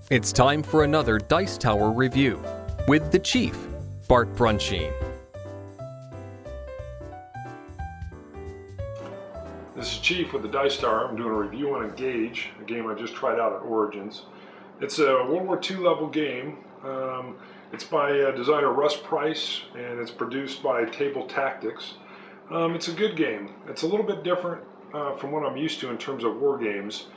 It's time for another Dice Tower review with the Chief, Bart Brunchine. This is Chief with the Dice Tower. I'm doing a review on Engage, a game I just tried out at Origins. It's a World War II level game. It's by designer Russ Price, and it's produced by Table Tactics. It's a good game. It's a little bit different from what I'm used to in terms of war games.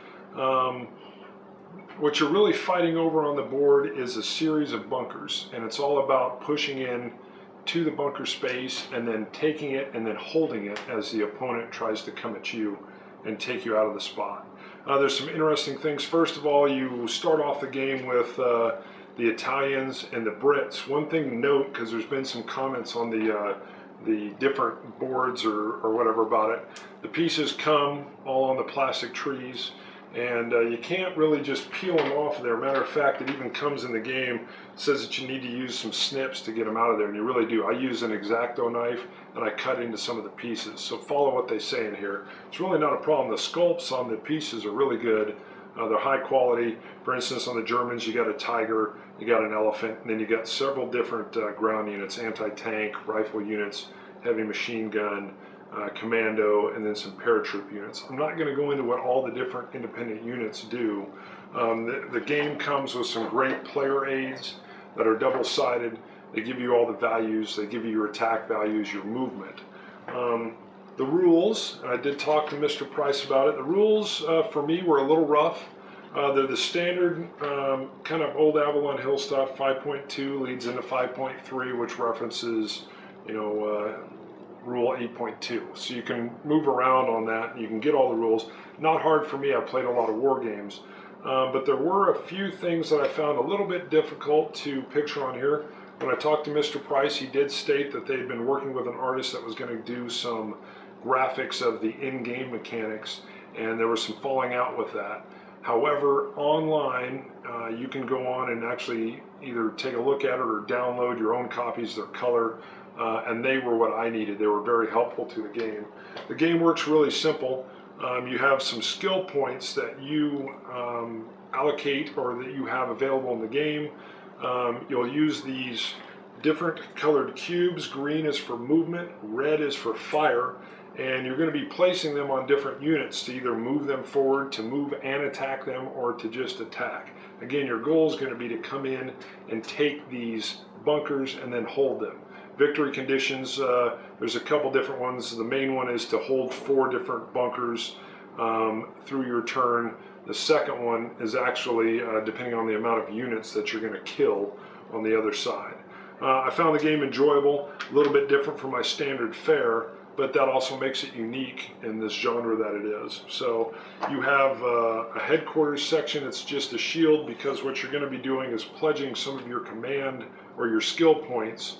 What you're really fighting over on the board is a series of bunkers, and it's all about pushing in to the bunker space and then taking it and then holding it as the opponent tries to come at you and take you out of the spot. There's some interesting things. First of all, you start off the game with the Italians and the Brits. One thing to note, because there's been some comments on the different boards or whatever about it, the pieces come all on the plastic trees, and you can't really just peel them off of there. Matter of fact, it even comes in the game. It says that you need to use some snips to get them out of there, and you really do. I use an X-Acto knife, and I cut into some of the pieces. So follow what they say in here. It's really not a problem. The sculpts on the pieces are really good. They're high quality. For instance, on the Germans, you got a tiger, you got an elephant, and then you got several different ground units, anti-tank, rifle units, heavy machine gun, commando, and then some paratroop units. I'm not going to go into what all the different independent units do. The game comes with some great player aids that are double-sided. They give you all the values. They give you your attack values, your movement. The rules, I did talk to Mr. Price about it. The rules for me were a little rough. They're the standard kind of old Avalon Hill stuff. 5.2 leads into 5.3, which references, Rule 8.2. So you can move around on that. You can get all the rules. Not hard for me. I played a lot of war games. But there were a few things that I found a little bit difficult to picture on here. When I talked to Mr. Price, he did state that they'd been working with an artist that was going to do some graphics of the in-game mechanics, and there was some falling out with that. However, online, you can go on and actually either take a look at it or download your own copies, their color, and they were what I needed. They were very helpful to the game. The game works really simple. You have some skill points that you allocate or that you have available in the game. You'll use these different colored cubes. Green is for movement, red is for fire, and you're going to be placing them on different units to either move them forward, to move and attack them, or to just attack. Again, your goal is going to be to come in and take these bunkers and then hold them. Victory conditions, there's a couple different ones. The main one is to hold 4 different bunkers through your turn. The second one is actually depending on the amount of units that you're going to kill on the other side. I found the game enjoyable, a little bit different from my standard fare, but that also makes it unique in this genre that it is. So you have a headquarters section. It's just a shield, because what you're going to be doing is pledging some of your command or your skill points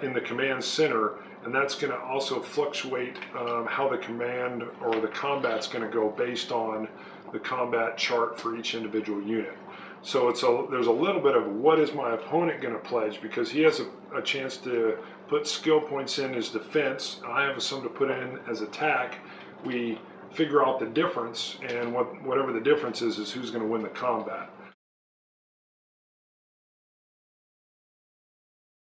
in the command center, and that's going to also fluctuate how the command or the combat's going to go based on the combat chart for each individual unit. So there's a little bit of what is my opponent going to pledge, because he has a chance to put skill points in as defense. I have some to put in as attack. We figure out the difference, and whatever the difference is who's going to win the combat.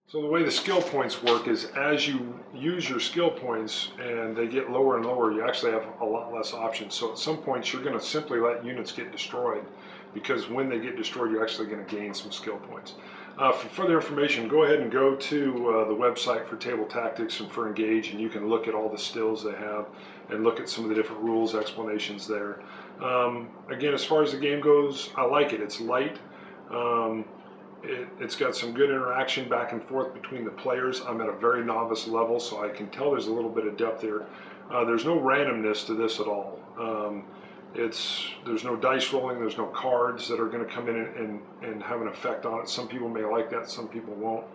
So the way the skill points work is, as you use your skill points and they get lower and lower, you actually have a lot less options. So at some points you're going to simply let units get destroyed, because when they get destroyed you're actually going to gain some skill points. For further information, go ahead and go to the website for Table Tactics and for Engage, and you can look at all the stills they have and look at some of the different rules explanations there. Again, as far as the game goes, I like it. It's light. It's got some good interaction back and forth between the players. I'm at a very novice level, so I can tell there's a little bit of depth here. There's no randomness to this at all. There's no dice rolling, there's no cards that are going to come in and have an effect on it. Some people may like that, some people won't.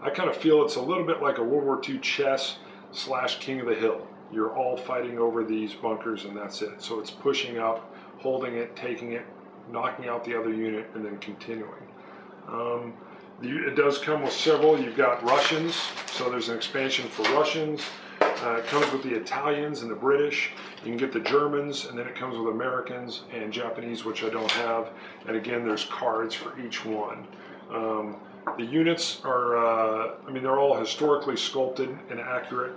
I kind of feel it's a little bit like a World War II chess / King of the Hill. You're all fighting over these bunkers, and that's it. So it's pushing up, holding it, taking it, knocking out the other unit, and then continuing. It does come with several. You've got Russians, so there's an expansion for Russians. It comes with the Italians and the British. You can get the Germans, and then it comes with Americans and Japanese, which I don't have. And again, there's cards for each one. The units are, they're all historically sculpted and accurate,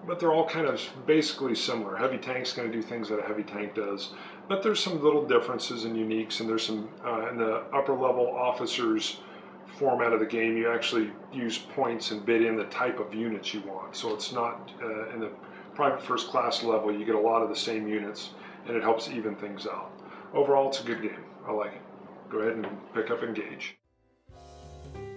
but they're all kind of basically similar. Heavy tank's going to do things that a heavy tank does, but there's some little differences and uniques, and there's some, in the upper level officers format of the game, you actually use points and bid in the type of units you want. So it's not, in the private first class level, you get a lot of the same units, and it helps even things out. Overall, it's a good game. I like it. Go ahead and pick up Engage.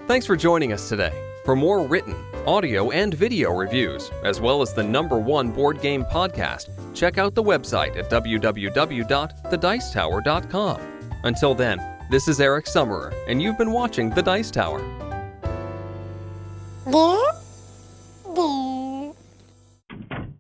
Thanks for joining us today. For more written, audio, and video reviews, as well as the #1 board game podcast, check out the website at www.thedicetower.com. Until then, this is Eric Summerer, and you've been watching The Dice Tower. Yeah?